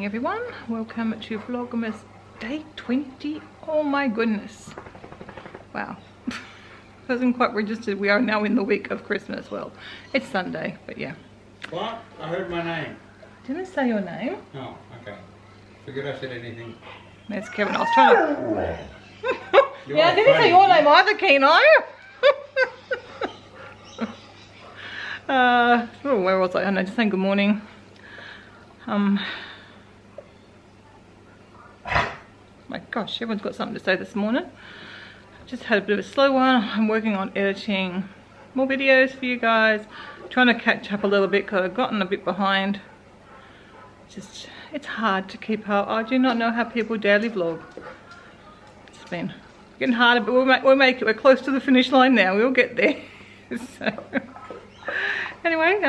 everyone, welcome to Vlogmas day 20. Oh my goodness, wow. Wasn't quite registered. We are now in the week of Christmas. Well, it's Sunday, but yeah. What? I heard my name. Didn't say your name. Oh, okay. Forget I said anything. There's Kevin. I was trying to Yeah, I didn't say your name either, Keno. Oh, where was I? I know, just saying good morning. My gosh, everyone's got something to say this morning. Just had a bit of a slow one. I'm working on editing more videos for you guys. Trying to catch up a little bit because I've gotten a bit behind. It's hard to keep up. I do not know how people daily vlog. It's been getting harder, but we'll make it. We're close to the finish line now. We'll get there. So, anyway,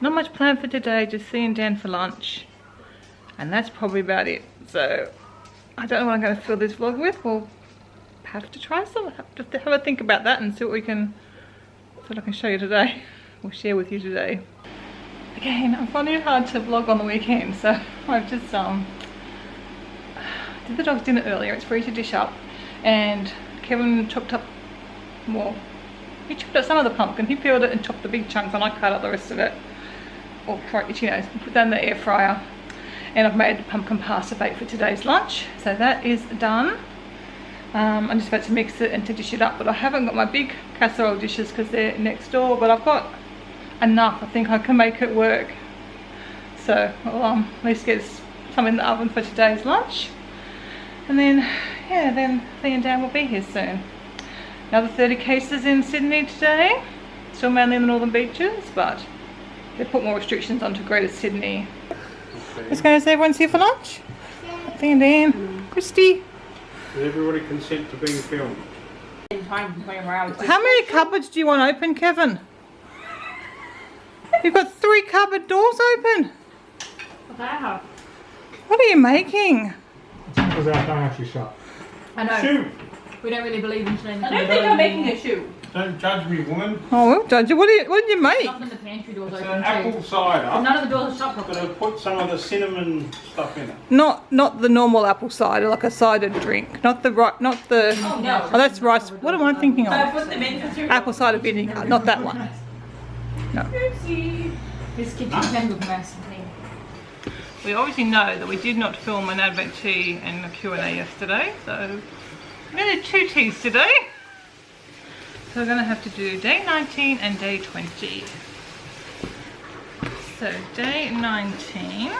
not much planned for today. Just seeing Dan for lunch, and that's probably about it. So I don't know what I'm going to fill this vlog with. We'll have to try some. Have a think about that and see what I can show you today. We'll share with you today. Again, I'm finding it hard to vlog on the weekend, so I've just did the dog's dinner earlier. It's free to dish up, and Kevin chopped up more. He chopped up some of the pumpkin. He peeled it and chopped the big chunks, and I cut up the rest of it, or you know, put that in the air fryer. And I've made pumpkin pasta bake for today's lunch, so that is done. I'm just about to mix it and to dish it up, but I haven't got my big casserole dishes because they're next door, but I've got enough. I think I can make it work. So I'll at least get some in the oven for today's lunch, and then yeah, then Lee and Dan will be here soon. Another 30 cases in Sydney today, still mainly in the northern beaches, but they put more restrictions onto Greater Sydney. Let's go. Is everyone's here for lunch? Yeah. Lee and Dan, Christy. Does everybody consent to being filmed? How many cupboards do you want open, Kevin? You've got 3 cupboard doors open. Wow. What are you making? Because I don't actually shop. I know. Shoe! We don't really believe in things. I don't think I'm making a shoe. Don't judge me, woman. Oh, we'll judge you. What did you make? Nothing in the pantry doors It's open an too. apple cider. None of the doors are shut But properly. I put some of the cinnamon stuff in it. Not the normal apple cider, like a cider drink. Not the Oh no. Oh, that's rice. What am I thinking I of? put them in for 2 Apple cider vinegar, not that one. No. Oopsie. This kitchen can look messy. We obviously know that we did not film an Advent tea and a Q&A yesterday, so we're going to do 2 teas today. So we're going to have to do day 19 and day 20. So day 19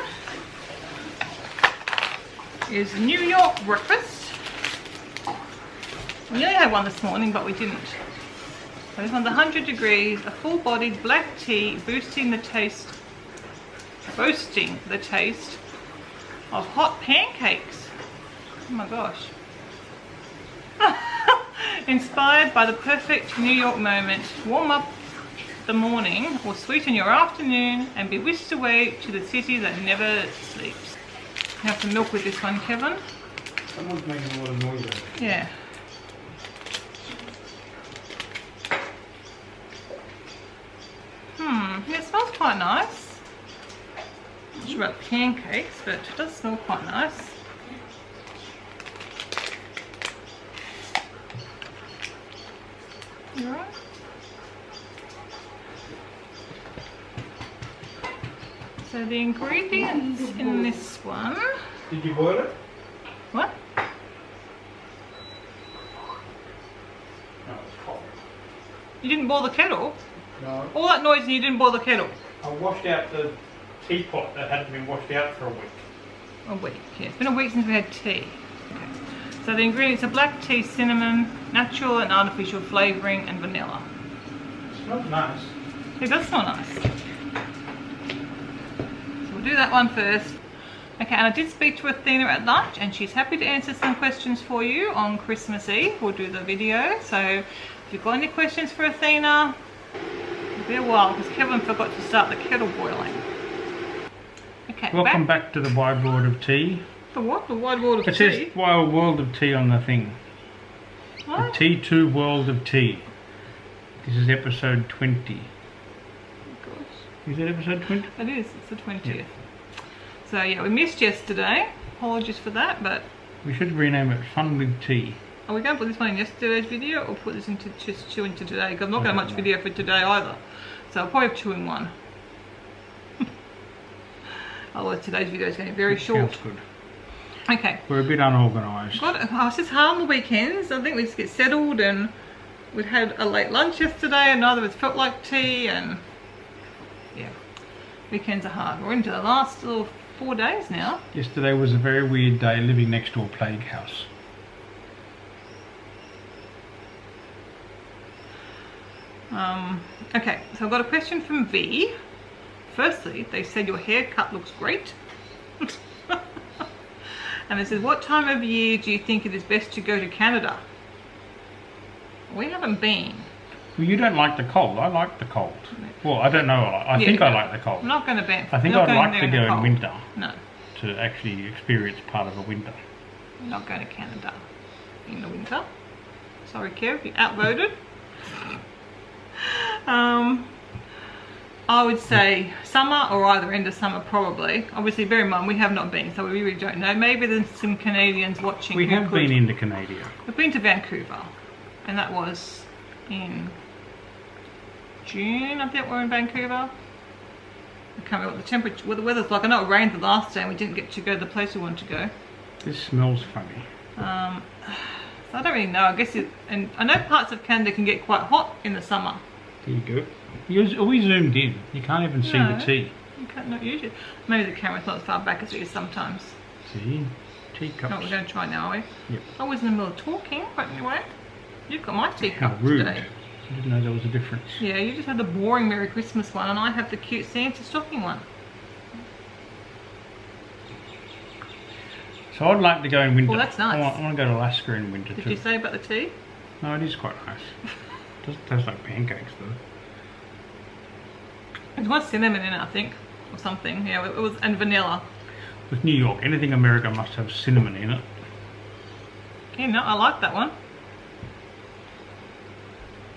is New York breakfast. We only had one this morning, but we didn't. So this one's 100 degrees, a full-bodied black tea, boosting the taste of hot pancakes. Oh my gosh. Inspired by the perfect New York moment. Warm up the morning or sweeten your afternoon and be whisked away to the city that never sleeps. You have some milk with this one, Kevin. Someone's making a lot of noise. Yeah. Yeah, it smells quite nice. Not sure about pancakes, but it does smell quite nice. You alright? So the ingredients in this one. Did you boil it? What? No, it's cold. You didn't boil the kettle? No. All that noise and you didn't boil the kettle? I washed out the teapot that hadn't been washed out for a week. A week, yeah. It's been a week since we had tea. Okay. So the ingredients are black tea, cinnamon, natural and artificial flavouring, and vanilla. It smells nice. It does smell nice. So we'll do that one first. Okay, and I did speak to Athena at lunch, and she's happy to answer some questions for you on Christmas Eve. We'll do the video. So if you've got any questions for Athena, it'll be a while because Kevin forgot to start the kettle boiling. Okay, Welcome back to the wide world of tea. The what? The wide world of It tea? says wild world of tea on the thing. What? The T2 world of tea. This is episode 20. Oh, gosh. Is it episode 20? It is, it's the 20th. Yeah. So yeah, we missed yesterday. Apologies for that, but We should rename it Fun with Tea. are we going to put this one in yesterday's video or put this into just two into today? Because I'm not I going to don't much know. video for today either. So I'll probably have two in one. Otherwise today's video is going to be very short. Sounds good. Okay. We're a bit unorganised. It's just hard on the weekends. I think we just get settled, and we'd had a late lunch yesterday and neither of us felt like tea, and yeah, weekends are hard. We're into the last little 4 days now. Yesterday was a very weird day living next to a plague house. Okay, so I've got a question from V. Firstly, they said your haircut looks great. And it says, what time of year do you think it is best to go to Canada? We haven't been. Well, you don't like the cold. I like the cold. Well, I don't know. I think I like the cold. I'm not going to Banff. I think Not I'd going like there to the go in cold. winter No, to actually experience part of a winter. we're not going to Canada in the winter. Sorry, Kev, you outvoted. I would say summer or either end of summer probably. Obviously, bear in mind we have not been, so we really don't know. Maybe there's some Canadians watching. We who have could- been into Canada. We've been to Vancouver, and that was in June. I think we're in Vancouver. I can't remember what the temperature, what the weather's like. I know it rained the last day and we didn't get to go to the place we wanted to go. This smells funny. So I don't really know. I guess and I know parts of Canada can get quite hot in the summer. There you go. Are we zoomed in? You can't even see No. the tea. You can't not use it. Maybe the camera's not as far back as it is sometimes. See? What Teacups. we're going to try now, are we? Yep. I was in the middle of talking, but anyway. You've got my How teacup rude. today. I didn't know there was a difference. Yeah, you just had the boring Merry Christmas one and I have the cute Santa stocking one. So I'd like to go in winter. Well, that's nice. I want to go to Alaska in winter Did too. you say about the tea? No, it is quite nice. It doesn't taste like pancakes though. It was cinnamon in it, I think, or something. Yeah, it was, and vanilla. With New York, anything America must have cinnamon in it. Yeah, no, I like that one.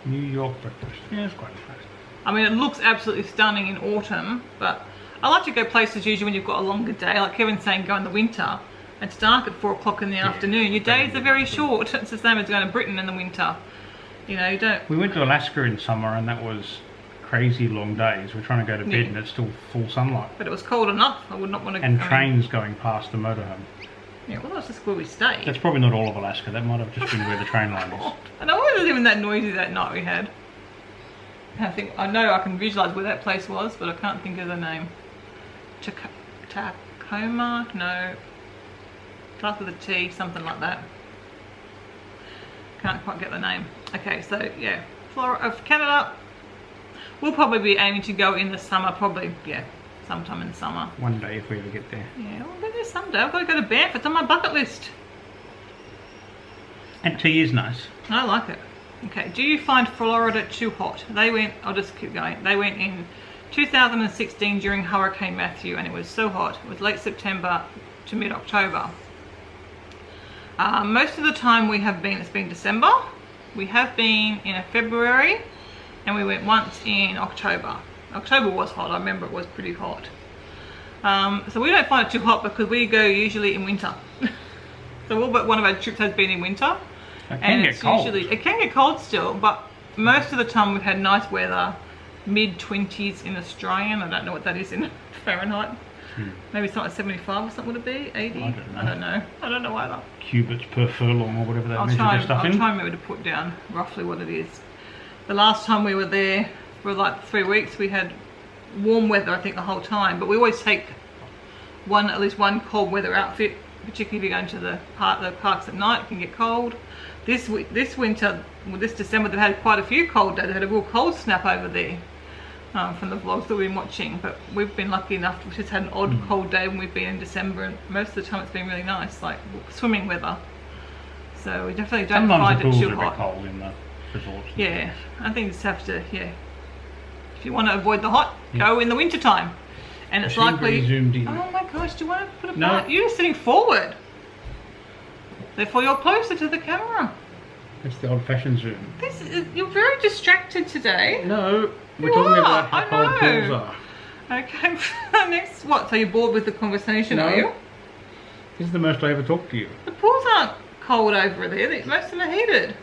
New York breakfast. Yeah, it's quite nice. I mean, it looks absolutely stunning in autumn, but I like to go places usually when you've got a longer day. Like Kevin's saying, go in the winter. It's dark at 4 o'clock in the afternoon. Your days are very short. It's the same as going to Britain in the winter. You know, you don't. We went to Alaska in summer and that was crazy long days. We're trying to go to bed Yeah. and it's still full sunlight. But it was cold enough. I would not want to. And trains going past the motorhome. Yeah, well, that's just where we stayed. That's probably not all of Alaska. That might have just been where the train line is. And I wasn't even that noisy that night we had. I know I can visualise where that place was, but I can't think of the name. Tacoma? No. Starts with a T, something like that. Can't quite get the name. Okay, so yeah, Flora of Canada. We'll probably be aiming to go in the summer, probably, yeah, sometime in the summer. One day if we ever get there. Yeah, well, maybe someday. I've got to go to Banff. It's on my bucket list. And tea is nice. I like it. Okay, do you find Florida too hot? They went, I'll just keep going. They went in 2016 during Hurricane Matthew and it was so hot. It was late September to mid-October. Most of the time we have been, it's been December. We have been in February and we went once in October. October was hot, I remember it was pretty hot. So we don't find it too hot because we go usually in winter. So all but one of our trips has been in winter. It can get cold. It can get cold still, but most of the time we've had nice weather, mid-20s in Australian. I don't know what that is in Fahrenheit. Maybe something like 75 or something, would it be? 80? I don't know. I don't know either. Cubits per furlong or whatever they I'll measure try their stuff in. and remember to put down roughly what it is. The last time we were there for like 3 weeks, we had warm weather, I think, the whole time. But we always take at least one cold weather outfit, particularly if you're going to the parks at night. It can get cold. This winter, well, this December, they've had quite a few cold days. They had a real cold snap over there from the vlogs that we've been watching. But we've been lucky enough to just had an odd cold day when we've been in December, and most of the time it's been really nice, like swimming weather. So we definitely don't Sometimes find the it pools too are a bit hot. cold in the resorts. Yeah, I think you just have to, yeah. If you want to avoid the hot, Yeah. go in the winter time. And it's I seem likely. very zoomed in. Oh my gosh, do you want to put a No. part? You're sitting forward. Therefore, you're closer to the camera. It's the old-fashioned zoom. You're very distracted today. No, we're You talking are, about how I cold know. pools are. Okay, next, what? So you're bored with the conversation, No. are you? This is the most I ever talked to you. The pools aren't cold over there. Most of them are heated.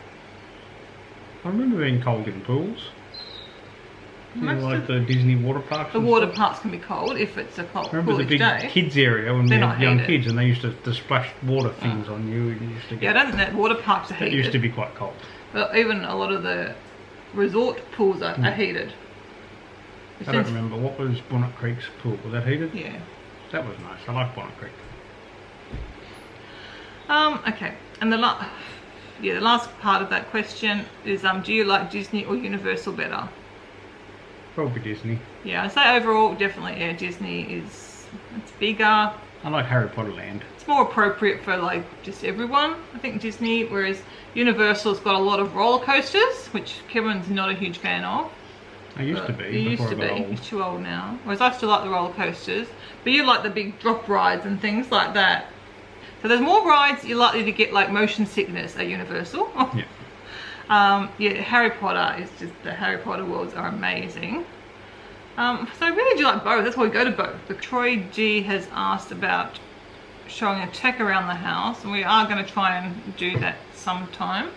I remember being cold in pools. You know, Most like of the Disney water parks. the and water stuff. parks can be cold if it's a cold, I remember the coolish big day. kids area when we They're had not young heated. kids, and they used to splash water things on you. And you used to Yeah, I get, don't think that water parks are that heated. used to be quite cold. But even a lot of the resort pools are heated. I don't remember, what was Bonnet Creek's pool? Was that heated? Yeah. That was nice. I like Bonnet Creek. Okay, and the last part of that question is, do you like Disney or Universal better? Probably Disney. Yeah, I'd say overall, definitely, yeah, Disney it's bigger. I like Harry Potter Land. It's more appropriate for like just everyone, I think, Disney, whereas Universal's got a lot of roller coasters, which Kevin's not a huge fan of. I used to be. He used to before I got be. old. He's too old now. Whereas I still like the roller coasters, but you like the big drop rides and things like that. So there's more rides, you're likely to get like motion sickness at Universal. Yeah. Yeah, Harry Potter is just, the Harry Potter worlds are amazing. So I really do like both. That's why we go to both. But Troy G has asked about showing a tech around the house, and we are going to try and do that sometime.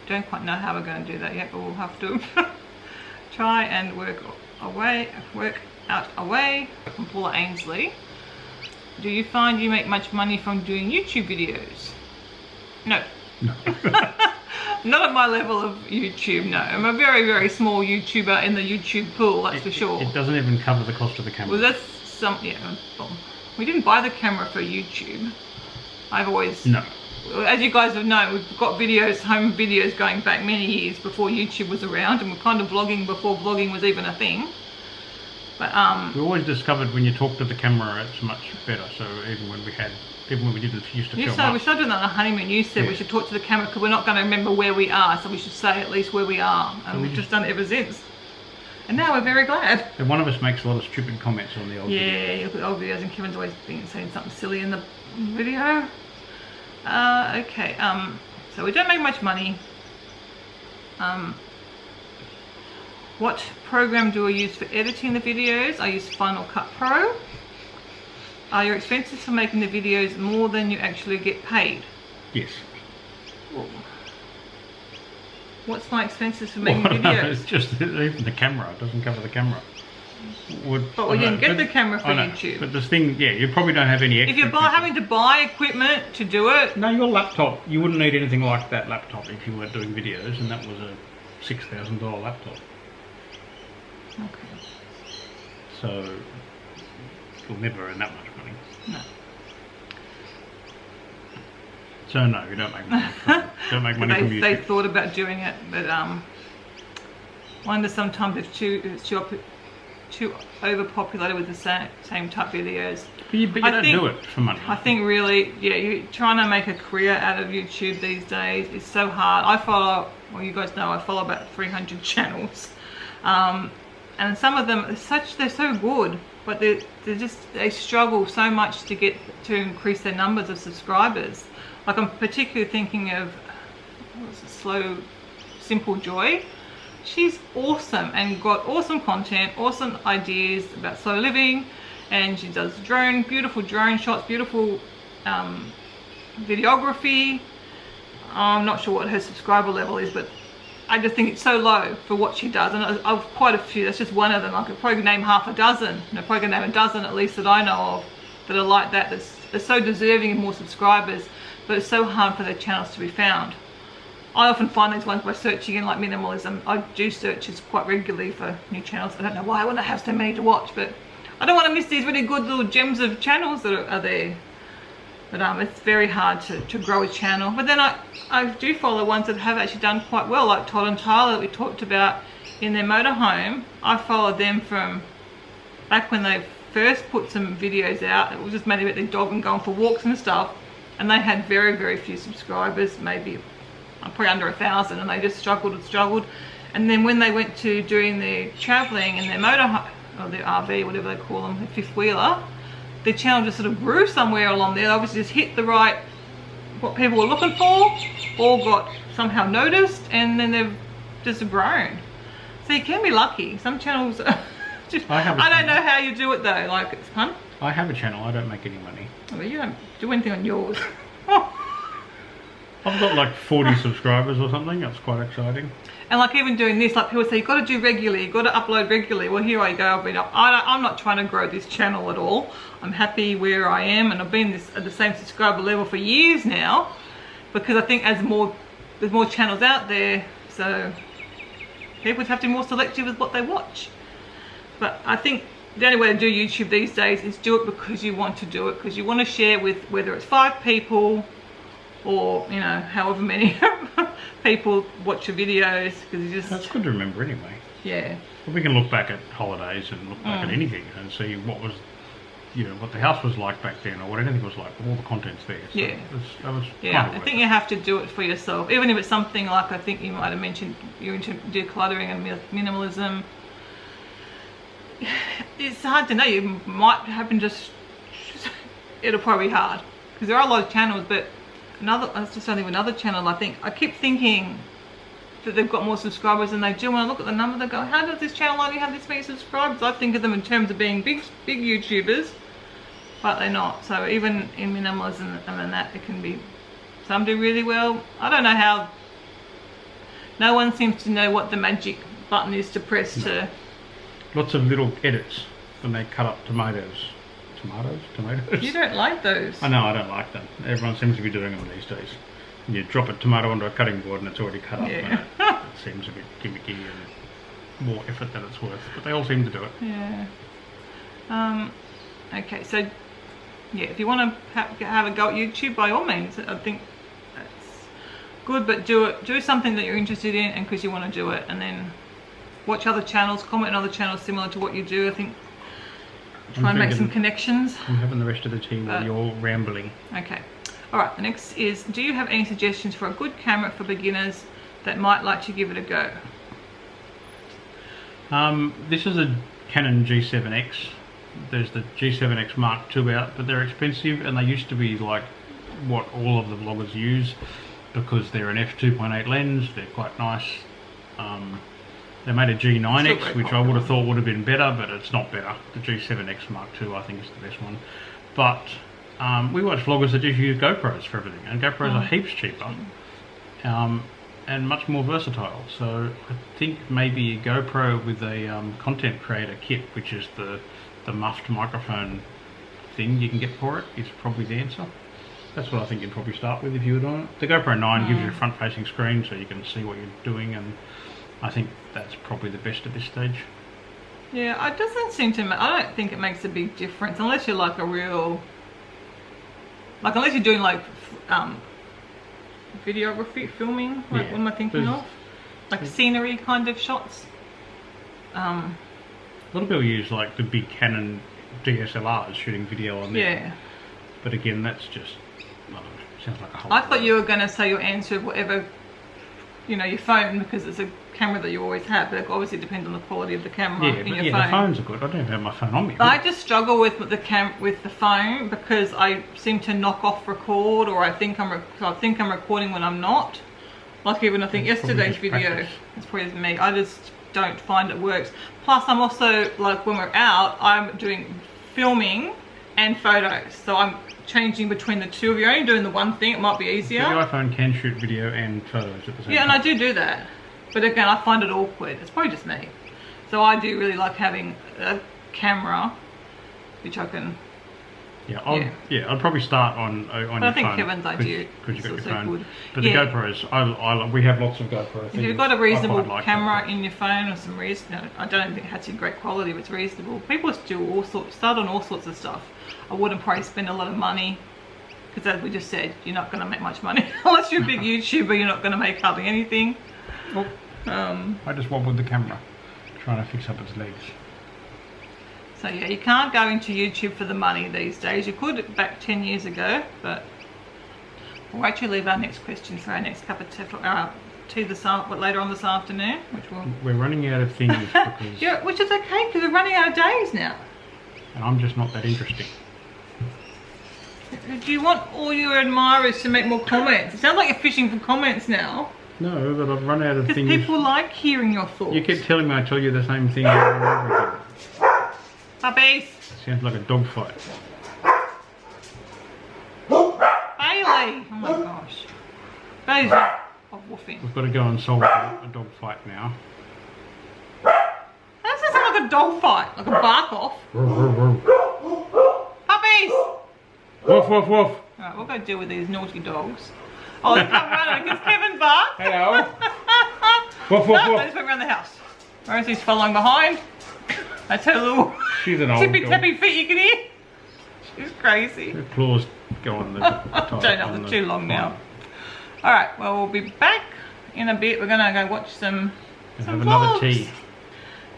Don't quite know how we're going to do that yet, but we'll have to try and work out a way. From Paula Ainsley. Do you find you make much money from doing YouTube videos? No. No. Not at my level of YouTube, no. I'm a very, very small YouTuber in the YouTube pool, that's for sure. It doesn't even cover the cost of the camera. Well, that's well, we didn't buy the camera for YouTube. I've always... No. As you guys have known, we've got videos, home videos going back many years before YouTube was around, and we're kind of vlogging before vlogging was even a thing. But we always discovered when you talk to the camera, it's much better. So even when we didn't used to you film said we up. started doing that on a honeymoon. You said we should talk to the camera because we're not going to remember where we are, so we should say at least where we are, and we've just done it ever since. And now we're very glad. And one of us makes a lot of stupid comments on the old videos. Yeah, you look at old videos, and Kevin's always been saying something silly in the video. Okay, so we don't make much money. What program do I use for editing the videos? I use Final Cut Pro. Are your expenses for making the videos more than you actually get paid? Yes. Well, what's my expenses for making Well, videos? it's just even the camera. It doesn't cover the camera. But we didn't get the camera for YouTube. But this thing, yeah, you probably don't have any extra. If you're having to buy equipment to do it, No, your laptop, you wouldn't need anything like that laptop if you weren't doing videos, and that was a $6,000 laptop. okay, So you'll never earn that much money. no. So no, you don't make money. Don't make money from They YouTube. thought about doing it, but wonder sometimes if it's too overpopulated with the same type videes. But you don't do it for money. I think really, yeah, you're trying to make a career out of YouTube these days. It's so hard. I follow, well, you guys know I follow about 300 channels, and some of them they're so good, but they struggle so much to increase their numbers of subscribers. Like I'm particularly thinking of Slow Simple Joy. She's awesome and got awesome content, awesome ideas about slow living, and she does beautiful drone shots, beautiful videography. I'm not sure what her subscriber level is, but I just think it's so low for what she does, and I've quite a few. That's just one of them. I could probably name half a dozen, and I probably could name a dozen at least that I know of that are like that. They're so deserving of more subscribers, but it's so hard for their channels to be found. I often find these ones by searching in like minimalism. I do searches quite regularly for new channels. I don't know why I want to have so many to watch, but I don't want to miss these really good little gems of channels that are there. But it's very hard to grow a channel. But then I do follow ones that have actually done quite well, like Todd and Tyler that we talked about in their motorhome. I followed them from back when they first put some videos out. It was just mainly about their dog and going for walks and stuff. And they had very, very few subscribers, maybe probably under 1,000, and they just struggled. And then when they went to doing their traveling in their motorhome, or their RV, whatever they call them, the fifth wheeler, their channel just sort of grew somewhere along there. They obviously just hit the right, what people were looking for, or got somehow noticed, and then they've just grown. So you can be lucky. Some channels I don't know how you do it though. Like it's fun. I have a channel. I don't make any money. Well, you don't do anything on yours. I've got like 40 subscribers or something. That's quite exciting. And like even doing this, like people say, you've got to do regularly, you've got to upload regularly. Well, here I go. I'm not trying to grow this channel at all. I'm happy where I am, and I've been at the same subscriber level for years now, because I think there's more channels out there, so people have to be more selective with what they watch. But I think the only way to do YouTube these days is do it because you want to do it, because you want to share with whether it's 5 people or, you know, however many people watch your videos, because you just... That's good to remember anyway. Yeah. Well, we can look back at holidays and look back at anything and see what was, you know, what the house was like back then, or what anything was like. All the content's there. So yeah. That was yeah. I think you have to do it for yourself, even if it's something like, I think you might have mentioned you're into decluttering and minimalism. It's hard to know. You might happen just it'll probably be hard because there are a lot of channels, but I was just only another channel. I think I keep thinking that they've got more subscribers than they do. When I look at the number, they go, how does this channel only have this many subscribers? I think of them in terms of being big YouTubers, but they're not. So even in minimalism and that, it can be, some do really well. I don't know how, no one seems to know what the magic button is to press to. Lots of little edits when they cut up tomatoes. Tomatoes? You don't like those. I know, I don't like them. Everyone seems to be doing them these days. You drop a tomato onto a cutting board and it's already cut up. Yeah. It seems a bit gimmicky and more effort than it's worth, but they all seem to do it. Yeah. Okay, so yeah, if you want to have a go at YouTube, by all means, I think that's good, but do something that you're interested in and because you want to do it, and then watch other channels, comment on other channels similar to what you do. I think try and make some connections. I'm having the rest of the team while you're all rambling. Okay. Alright, the next is, do you have any suggestions for a good camera for beginners that might like to give it a go? This is a Canon G7X. There's the G7X Mark II out, but they're expensive, and they used to be like what all of the vloggers use because they're an f2.8 lens. They're quite nice. They made a G9X, which I would have thought would have been better, but it's not better. The G7X Mark II, I think, is the best one. But we watch vloggers that just use GoPros for everything, and GoPros are heaps cheaper and much more versatile. So I think maybe a GoPro with a content creator kit, which is the muffed microphone thing you can get for it, is probably the answer. That's what I think you'd probably start with if you were doing it. The GoPro 9 gives you a front-facing screen so you can see what you're doing, and I think that's probably the best at this stage. Yeah, it doesn't seem to. I don't think it makes a big difference unless you're like a real, like unless you're doing like videography, filming. Like, what am I thinking of? Like scenery kind of shots. A lot of people use like the big Canon DSLRs shooting video on there. Yeah. But again, that's just, I don't know, sounds like a whole. I thought you were going to say your answer of whatever, you know, your phone, because it's a camera that you always have, but it obviously depends on the quality of the camera in your phone. The phones are good. I don't even have my phone on me. I just struggle with the phone because I seem to knock off record, or I think I'm recording when I'm not. Like even I think yesterday's video, it's probably me. I just don't find it works. Plus I'm also, like when we're out, I'm doing filming and photos, so I'm changing between the two. If you're only doing the one thing, it might be easier. The iPhone can shoot video and photos at the same time. Yeah, and I do that. But again, I find it awkward. It's probably just me. So I do really like having a camera, which I can... I'd probably start on your phone. I think Kevin's idea because you've got your phone. Good. But the GoPros, we have lots of GoPros. If you've got a reasonable camera in your phone or some reason, I don't think it has to be great quality, but it's reasonable. People do start on all sorts of stuff. I wouldn't probably spend a lot of money because, as we just said, you're not going to make much money unless you're a big YouTuber. You're not going to make hardly anything. Well, I just wobbled the camera, trying to fix up its legs. So yeah, you can't go into YouTube for the money these days. You could back 10 years ago, but we'll actually leave our next question for our next cup of tea later on this afternoon, which we're running out of things because yeah, which is okay because we're running out of days now. And I'm just not that interesting. Do you want all your admirers to make more comments? It sounds like you're fishing for comments now. No, but I've run out of things. Because people like hearing your thoughts. You keep telling me I tell you the same thing over and over again. Puppies. Sounds like a dog fight. Bailey. Oh my gosh. Bailey's not woofing. We've got to go and solve a dog fight now. That doesn't sound like a dog fight, like a bark off. Puppies! Woof, woof, woof. Alright, we'll go deal with these naughty dogs. Oh, they come running because Kevin barked. Hello. Woof, woof, No, woof. they just went around the house. Rosie's following behind. That's her little She's an old tippy dog. tappy feet you can hear. She's crazy. Her claws go on the Don't know, they're too long now. Alright, well we'll be back in a bit. We're gonna go watch some Have another vlogs. tea.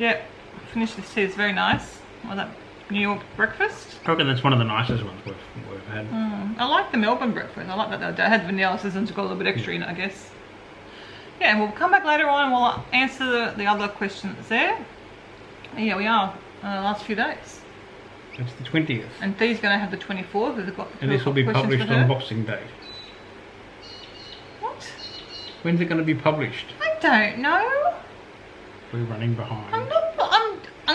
Yep, finish this tea. It's very nice. Well, that New York breakfast. I reckon that's one of the nicest ones we've had. I like the Melbourne breakfast. I like that they had vanilla systems, got a little bit extra in it, I guess. Yeah, and we'll come back later on and we'll answer the other questions there. And yeah, we are the last few days. It's the 20th. And Dee's going to have the 24th. We've got And this will be questions published for her. on Boxing Day. What? When's it going to be published? I don't know. We're running behind. I'm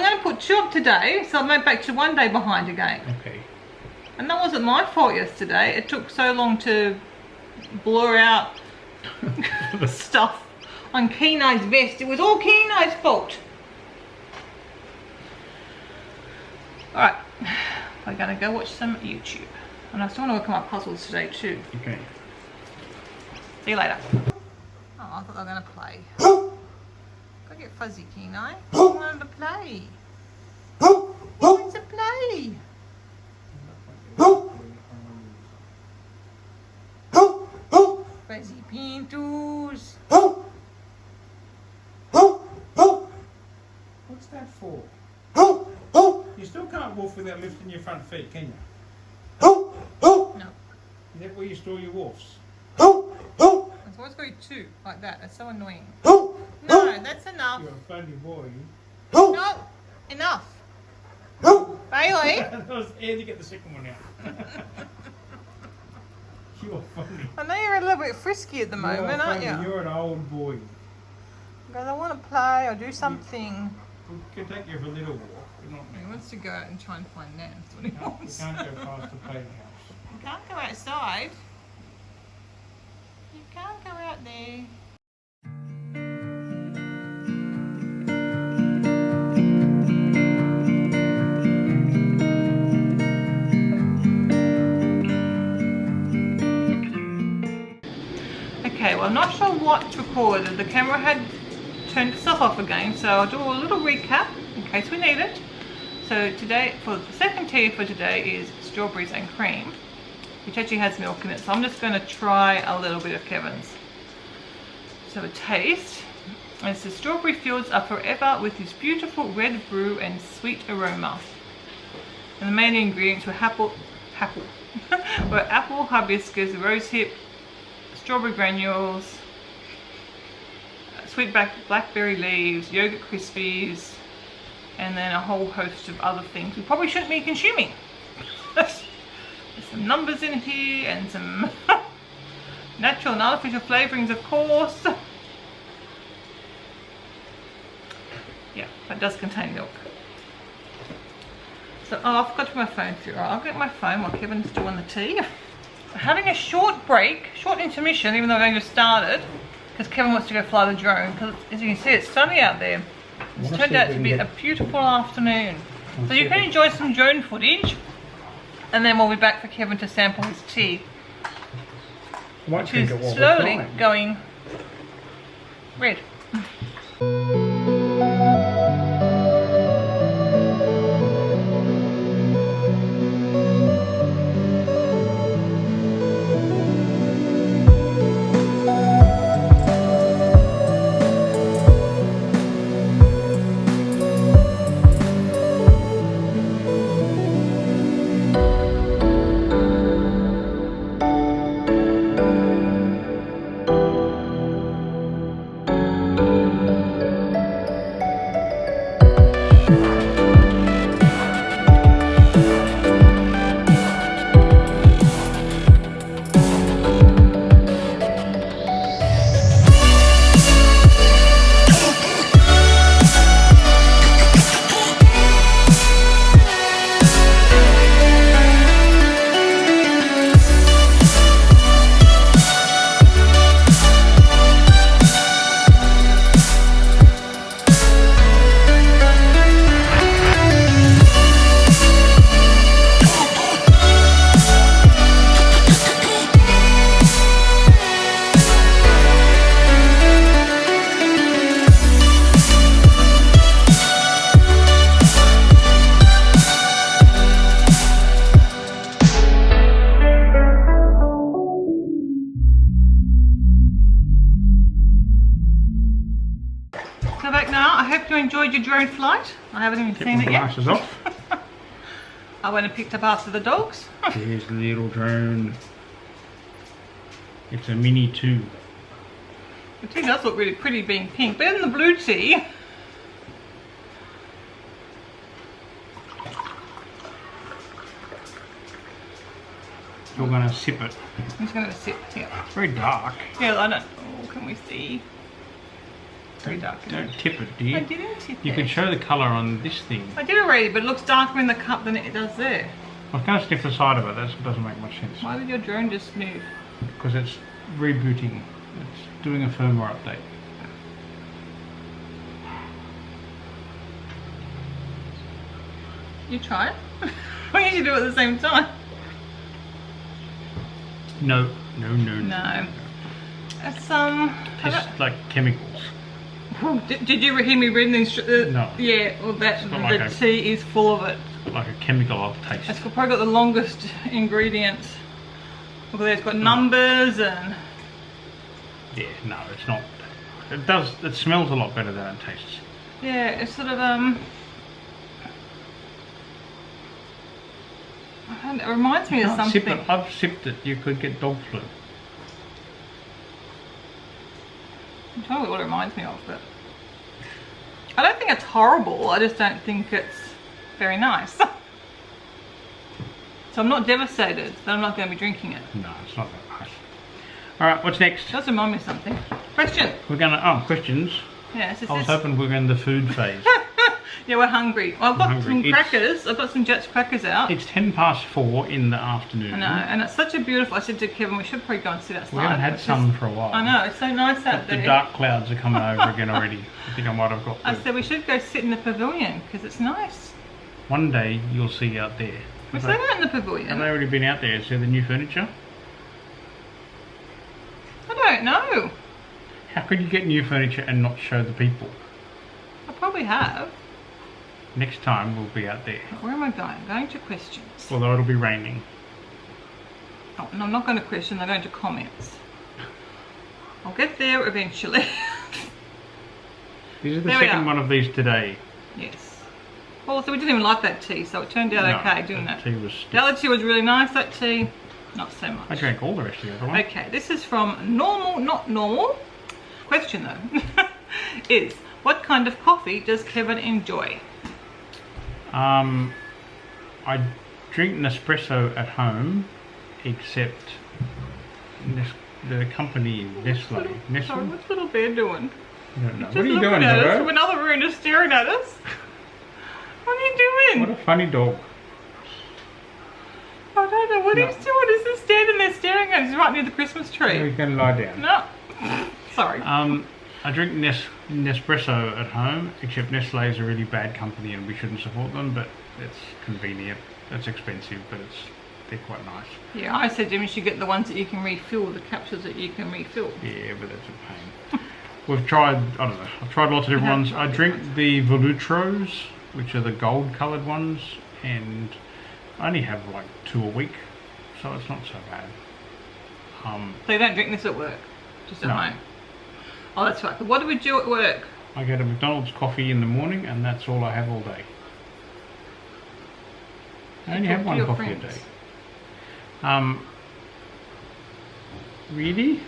going to put 2 up today, so I'm back to 1 day behind again. Okay. And that wasn't my fault yesterday. It took so long to blur out the stuff on Keno's vest. It was all Keno's fault. Alright, we're going to go watch some YouTube. And I still want to work on my puzzles today too. Okay. See you later. Oh, I thought they were going to play. Go get fuzzy, Keno. I wanted to play. He wants to play. Fuzzy Pintos. What's that for? You still can't wolf without lifting your front feet, can you? No. Is that where you store your wolves? It's always got 2 like that. That's so annoying. No, that's enough. You're a funny boy. No, enough. Bailey. That was Ed to get the second one out. You're funny. I know you're a little bit frisky at the moment, aren't you? You're an old boy. Because I want to play or do something. We can take you for a little walk, but not He now. wants to go out and try and find Nan. That's what he We wants. can't go past the playing house. You can't go outside. You can't go out there. Okay, well I'm not sure what recorded. The camera had turned itself off again, so I'll do a little recap in case we need it. So today, for the second tea for today is strawberries and cream, which actually has milk in it. So I'm just going to try a little bit of Kevin's. So a taste. And it says strawberry fields are forever with this beautiful red brew and sweet aroma. And the main ingredients were apple, hibiscus, rosehip, strawberry granules, sweet blackberry leaves, yogurt crispies, and then a whole host of other things we probably shouldn't be consuming. There's some numbers in here and some natural and artificial flavorings, of course. Yeah, that does contain milk. So, oh, I forgot to put my phone through. Right, I'll get my phone while Kevin's doing the tea. We're having a short break, short intermission, even though we've only just started, because Kevin wants to go fly the drone. Because as you can see, it's sunny out there. It's turned out to be a beautiful afternoon. So you can enjoy some drone footage, and then we'll be back for Kevin to sample his tea, which is slowly going red. hope you enjoyed your drone flight. I haven't even seen it the yet. glasses off. I went and picked up after the dogs. There's the little drone. It's a Mini 2. The tea does look really pretty being pink, better than the blue tea. You're going to sip it. I'm just going to sip here. It's very dark. Yeah, I don't. Oh, can we see? Very dark. Don't tip it, dear. I didn't tip You it. can show the colour on this thing. I did already, but it looks darker in the cup than it does there. I was going to sniff the side of it. That doesn't make much sense. Why did your drone just move? Because it's rebooting. It's doing a firmware update. You try it? Why don't you do it at the same time? No. No. It's I Tastes don't- like chemicals. Did you hear me reading these? No. Yeah, well, that got like the a- tea is full of it. Like a chemical aftertaste. It's probably got the longest ingredients. Look at there, it's got numbers and. Yeah, no, it's not. It does. It smells a lot better than it tastes. Yeah, it's sort of it reminds me of Can't something. sip it. I've sipped it. You could get dog flu. I'm trying to what it reminds me of, but I don't think it's horrible. I just don't think it's very nice. So I'm not devastated that I'm not going to be drinking it. No, it's not that nice. All right, what's next? It does remind me of something. Question. We're gonna questions. Yeah, it's I was hoping we were in the food phase. Yeah, we're hungry. Well, I've got hungry. some It's- crackers. I've got some Jets crackers out. It's 4:10 in the afternoon. I know, and it's such a beautiful. I said to Kevin, we should probably go and sit outside. We haven't had It's sun just- for a while. I know, it's so nice out But there. the dark clouds are coming over again already. I think I might have got. I said we should go sit in the pavilion because it's nice. One day you'll see out there. We Have sat they- out in the Have pavilion. they already been out there? See the new furniture? I don't know. How could you get new furniture and not show the people? I probably have. Next time we'll be out there. Where am I going? I'm going to questions. Although it'll be raining. Oh, no, I'm not going to question. I'm going to comments. I'll get there eventually. This is the There we second are. one of these today. Yes. Well, so we didn't even like that tea, so it turned out No, okay, didn't the it? tea was. The other tea was really nice. That tea, not so much. I drank all the rest of the other one. Okay, this is from Normal Not Normal. Question though is, what kind of coffee does Kevin enjoy? I drink Nespresso at home, except the company Nestle. Sorry, Nestle? what's little bear doing? I don't know. Just What are you looking doing, at us Doro? from another room, just staring at us. What are you doing? What a funny dog. I don't know what No. he's doing. He's just standing there staring at us. He's right near the Christmas Now tree. you can lie down. No. Sorry. I drink Nespresso at home, except Nestle is a really bad company and we shouldn't support them, but it's convenient. It's expensive, but they're quite nice. Yeah, I said to him you should get the ones that you can refill, the capsules that you can refill. Yeah, but that's a pain. We've tried, I don't know, I've tried lots of different ones. I drink the Velutros, which are the gold coloured ones, and I only have like 2 a week, so it's not so bad. So you don't drink this at work? Just at No. home? Oh, that's right. What do we do at work? I get a McDonald's coffee in the morning and that's all I have all day. I only Talk have to one your coffee friends. a day. Really?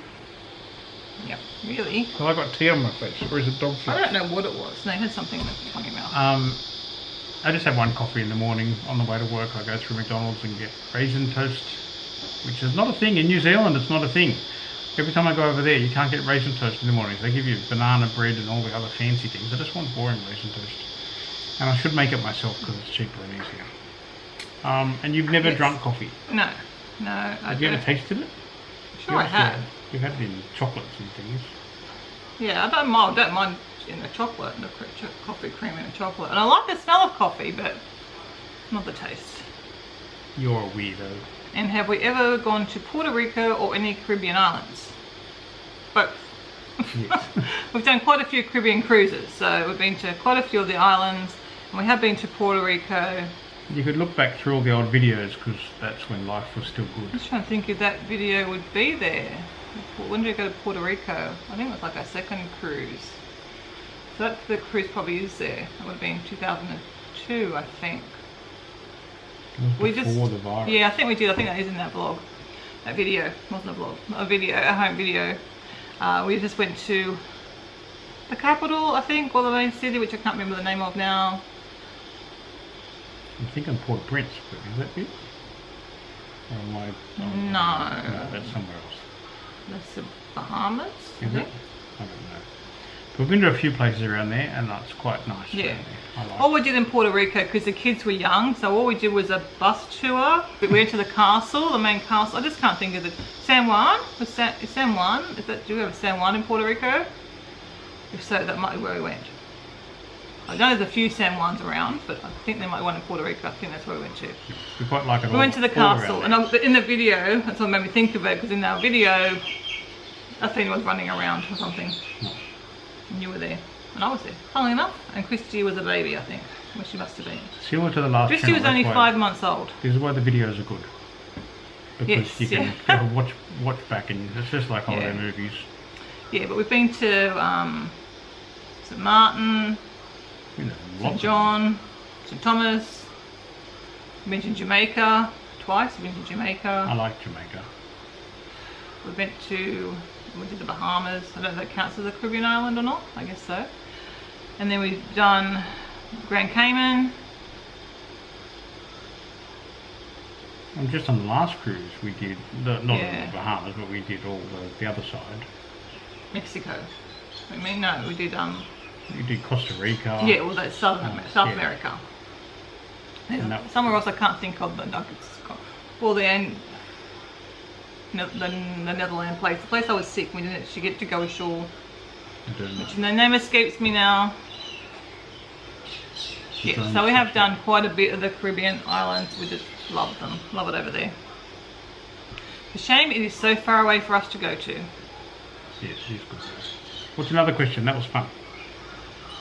Yep, really? Have I got tea on my face or is it dog food? I don't know what it was. No, it had something in the funny mouth. I just have one coffee in the morning. On the way to work I go through McDonald's and get raisin toast, which is not a thing in New Zealand. It's not a thing. Every time I go over there you can't get raisin toast in the mornings. They give you banana bread and all the other fancy things. I just want boring raisin toast. And I should make it myself because it's cheaper and easier. And you've never Yes. drunk coffee? No. I Have you ever don't. tasted it? Sure I have. You've had it in chocolates and things. Yeah, I don't mind in the chocolate, the coffee cream in the chocolate. And I like the smell of coffee, but not the taste. You're a weirdo. And have we ever gone to Puerto Rico or any Caribbean islands? Both. Yes. We've done quite a few Caribbean cruises, so we've been to quite a few of the islands, and we have been to Puerto Rico. You could look back through all the old videos because that's when life was still I'm good. just trying to think if that video would be there. When did we go to Puerto Rico? I think it was like our second cruise. So that's the cruise probably is there. That would have been 2002, I think. Before the virus. Yeah, I think we did. I think that is in that vlog. That video. It wasn't a vlog. A video, a home video. We just went to the capital, I think, or the main city, which I can't remember the name of now. I'm thinking Port-au-Prince, but is that it? Or am I... No. No, that's somewhere else. That's the Bahamas, I Is think. it? I don't know. But we've been to a few places around there, and it's quite nice. Yeah. Around there. I like All we did in Puerto Rico, because the kids were young, so all we did was a bus tour. We went to the castle, the main castle. I just can't think of it. San Juan? Is San Juan? Do we have a San Juan in Puerto Rico? If so, that might be where we went. I know there's a few San Juans around, but I think there might be one in Puerto Rico. I think that's where we went to. We quite like it. We went to the castle, and in the video, that's what made me think of it, because in our video, Athena was running around or something. No. And you were there. And I was there, funnily enough. And Christy was a baby, I think. Well, she must have been. Similar to the last Christy channel, was only that's why- 5 months old. This is why the videos are good. Because Yes, you can go watch back, and it's just like holiday Yeah. movies. Yeah, but we've been to St. Martin, You know, St. lots of- John, St. Thomas. We've been to Jamaica twice. We've been to I Jamaica. like Jamaica. We did the Bahamas. I don't know if that counts as a Caribbean island or not. I guess so. And then we've done Grand Cayman. And just on the last cruise, we did not in Yeah. the Bahamas, but we did all the other side. Mexico. I mean, no, we did We did Costa Rica. yeah, well, that's South yeah. America. And that- Somewhere else I can't think of the nuggets. Well, the Netherlands place. The place I was sick, we didn't actually get to go ashore. I don't know. Which the name escapes me now. Yeah, so we have done quite a bit of the Caribbean islands. We just love them. Love it over there. The shame it is so far away for us to go to. Yes, it is good. What's another question? That was fun.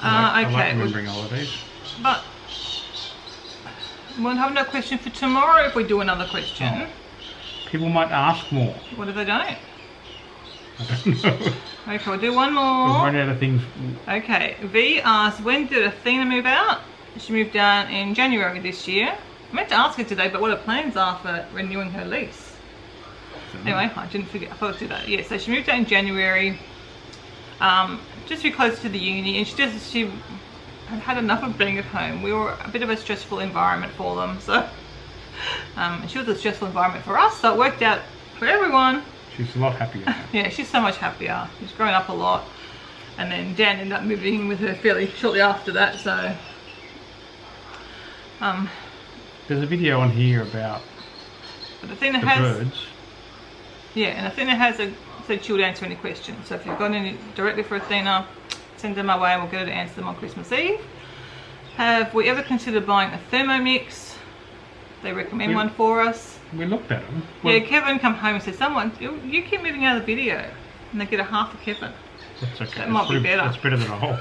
I like Okay, remembering holidays. but we'll have no question for tomorrow if we do another question. Oh. People might ask more. What if they don't? I don't know. Okay, we'll do one We've more. run out of things. Okay, V asks, when did Athena move out? She moved out in January this year. I meant to ask her today, but what her plans are for renewing her lease. Anyway, I didn't forget, I forgot to do that. Yeah, so she moved out in January, just to be close to the uni, and she had enough of being at home. We were a bit of a stressful environment for them, so she was a stressful environment for us, so it worked out for everyone. She's a lot happier now. Yeah, she's so much happier. She's grown up a lot, and then Dan ended up moving in with her fairly shortly after that, so There's a video on here about but Athena the has birds. yeah, and Athena has said she'll answer any questions. So if you've got any directly for Athena, send them my way and we'll get her to answer them on Christmas Eve. Have we ever considered buying a Thermomix? They recommend one for us. We looked at them. Yeah, Kevin come home and said, someone, you keep moving out of the video. And they get a half a Kevin. That's okay. That might be better. That's better than a whole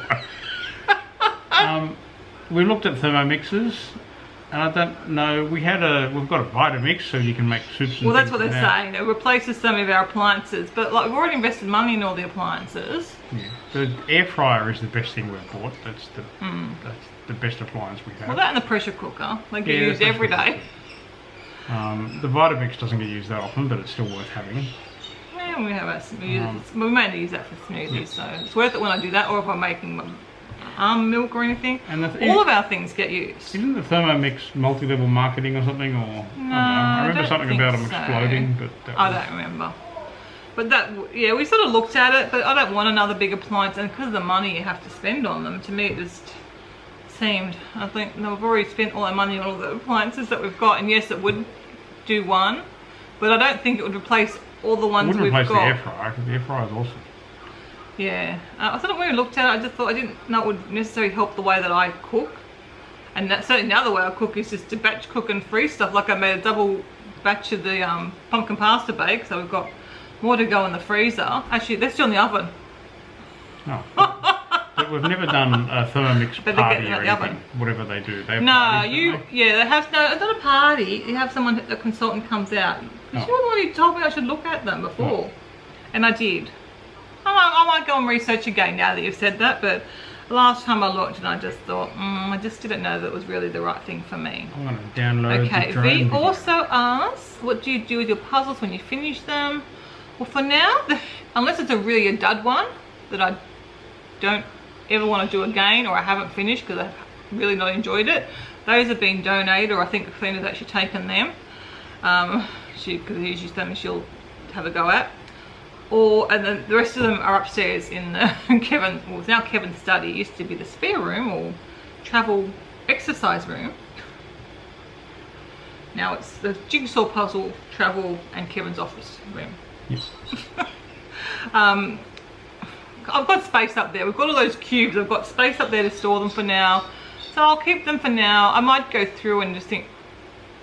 one. We looked at Thermomixes, and I don't know. We've got a Vitamix, so you can make soups. And Well, that's things what they're now. saying. It replaces some of our appliances, but like we've already invested money in all the appliances. Yeah. The air fryer is the best thing we've bought. That's the best appliance we have. Well, that and the pressure cooker, they get Yeah, used the every pressure day. The Vitamix doesn't get used that often, but it's still worth having. Yeah, we have our smoothies. We mainly use that for smoothies, so it's worth it when I do that, or if I'm making almond milk or anything. And all of our things get used. Isn't the Thermomix multi-level marketing or something? Or I don't know. I remember don't something think about them so. exploding, but that I was, don't remember. But that, yeah, we sort of looked at it, but I don't want another big appliance, and because of the money you have to spend on them, to me it just seemed, I think, no, we've already spent all our money on all the appliances that we've got, and yes, it would do one, but I don't think it would replace all the ones wouldn't we've replace got. the air fryer, because the air fryer is awesome. Yeah, I thought when we looked at it, I just thought I didn't know it would necessarily help the way that I cook, and that certainly the other way I cook is just to batch cook and freeze stuff. Like I made a double batch of the pumpkin pasta bake, so we've got more to go in the freezer. Actually, they're still in the oven. Oh. But we've never done a Thermomix But they get party them or out the oven. anything, whatever they do. They have No, parties, don't yeah, they have no. It's not a party. You have someone, a consultant comes out. Because you were the one who told me I should look at them before, and I did. I might go and research again now that you've said that, but last time I looked and I just thought, I just didn't know that it was really the right thing for me. I'm going to download Okay, the drone V video. also asks, what do you do with your puzzles when you finish them? Well, for now, unless it's really a dud one that I don't ever want to do again, or I haven't finished because I've really not enjoyed it, those have been donated, or I think Clena's actually taken them. Because usually something she'll have a go at. And then the rest of them are upstairs in Kevin's, well, it's now Kevin's study. It used to be the spare room or travel exercise room. Now it's the jigsaw puzzle, travel, and Kevin's office room. Yes. I've got space up there. We've got all those cubes. I've got space up there to store them for now. So I'll keep them for now. I might go through and just think,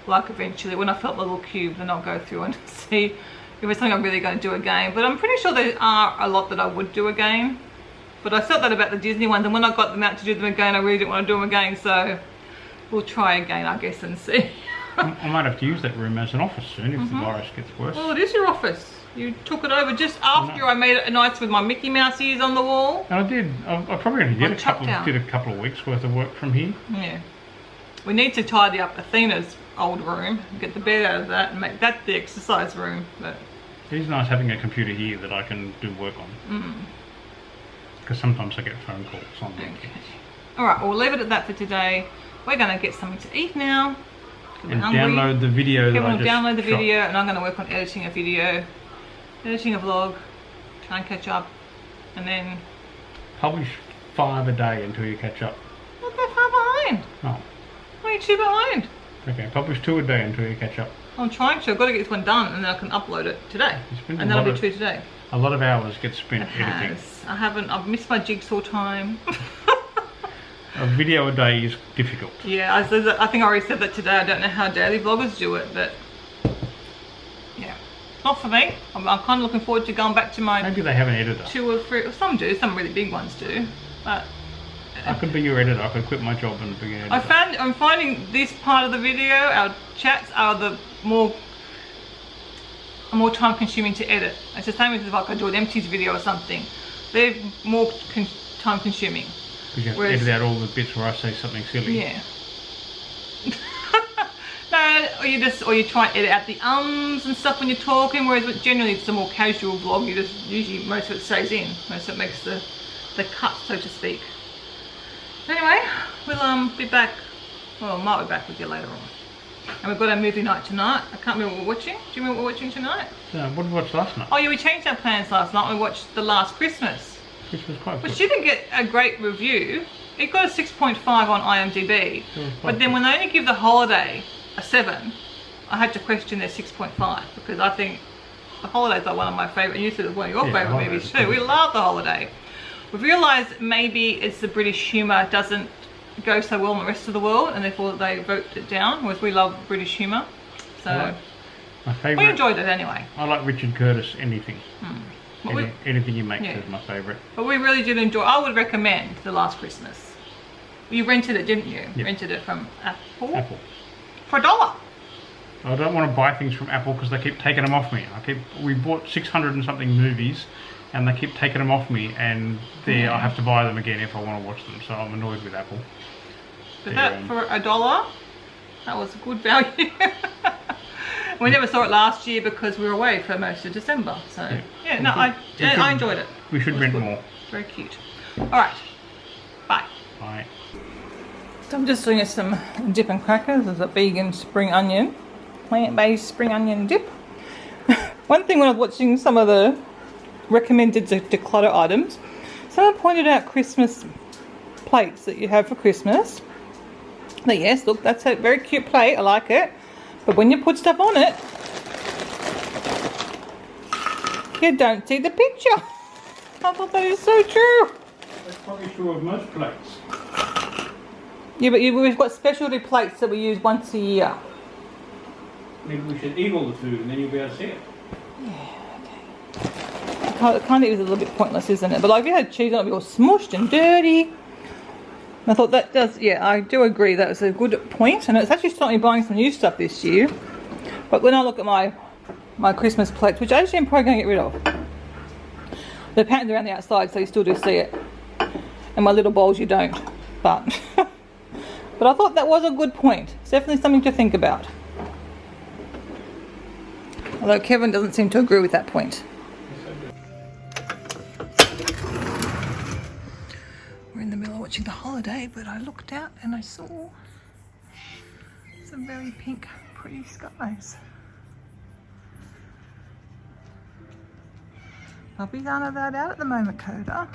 like eventually when I felt the little cube, then I'll go through and see if it's something I'm really going to do again. But I'm pretty sure there are a lot that I would do again. But I felt that about the Disney ones, and when I got them out to do them again, I really didn't want to do them again. So we'll try again, I guess, and see. I might have to use that room as an office soon if the virus gets worse. Well, it is your office. You took it over just after I made it nice with my Mickey Mouse ears on the wall. And I did. I probably only did a couple of weeks worth of work from here. Yeah. We need to tidy up Athena's old room, get the bed out of that, and make that the exercise room. But it is nice having a computer here that I can do work on. Because sometimes I get phone calls on the weekend. Alright, we'll leave it at that for today. We're going to get something to eat now. And download the video that I just download the shot. video, and I'm going to work on editing a video, editing a vlog, try and catch up, and then... Publish 5 a day until you catch up. Not that far behind. Oh. Why are you 2 behind? Okay, publish 2 a day until you catch up. I'm trying to. I've got to get this one done, and then I can upload it today. And that'll be 2 today. A lot of hours get spent editing. I've missed my jigsaw time. A video a day is difficult. Yeah, I think I already said that today. I don't know how daily vloggers do it, but yeah, not for me. I'm kind of looking forward to going back to my... Maybe they have an editor. 2 or 3, some do, some really big ones do, but... I could be your editor. I could quit my job and be an editor. I'm finding this part of the video, our chats, are the more time consuming to edit. It's the same as if I do an empties video or something. They're more time consuming. Because you have to edit out all the bits where I say something silly. Yeah. No, or you try and edit out the ums and stuff when you're talking, whereas generally it's a more casual vlog. Usually most of it stays in. Most of it makes the cut, so to speak. Anyway, we'll be back. Well, I might be back with you later on. And we've got our movie night tonight. I can't remember what we're watching. Do you remember what we're watching tonight? What did we watch last night? Oh yeah, we changed our plans last night. We watched The Last Christmas. Which was quite good. Which didn't get a great review. It got a 6.5 on IMDb. But then when they only give The Holiday a 7, I had to question their 6.5 because I think The Holiday's like one of my favourite, and you said it was one of your favourite movies too. We love The Holiday. We've realised maybe it's the British humour doesn't go so well in the rest of the world, and therefore they voted it down, whereas we love British humour. So my favourite, we enjoyed it anyway. I like Richard Curtis, anything. Anything he makes is my favourite. But we really did enjoy. I would recommend The Last Christmas. You rented it, didn't you? Yep. Rented it from Apple? Apple. For $1. I don't want to buy things from Apple because they keep taking them off me. We bought 600 and something movies, and they keep taking them off me, and I have to buy them again if I want to watch them. So I'm annoyed with Apple. But that for $1, that was a good value. We never saw it last year because we were away for most of December. So I enjoyed it. We should rent more. Very cute. All right, bye. Bye. So I'm just doing some dip and crackers. There's a vegan spring onion, plant-based spring onion dip. One thing when I was watching some of the recommended declutter items, someone pointed out Christmas plates that you have for Christmas. But yes, look, that's a very cute plate. I like it. But when you put stuff on it, you don't see the picture. I thought that is so true. That's probably true of most plates. Yeah, but we've got specialty plates that we use once a year. Maybe we should eat all the food and then you'll be able to see it. Yeah, okay. It kind of is a little bit pointless, isn't it? But like if you had cheese on it, it'd be all smushed and dirty. I thought that does, yeah, I do agree that was a good point, and it's actually stopped me buying some new stuff this year. But when I look at my Christmas plates, which actually I'm probably going to get rid of, they're patterned around the outside, so you still do see it. and my little bowls you don't. But but I thought that was a good point. It's definitely something to think about. Although Kevin doesn't seem to agree with that point. We're in the middle of watching The Holiday, but I looked out and I saw some very pink, pretty skies. Puppies aren't allowed out at the moment, Coda.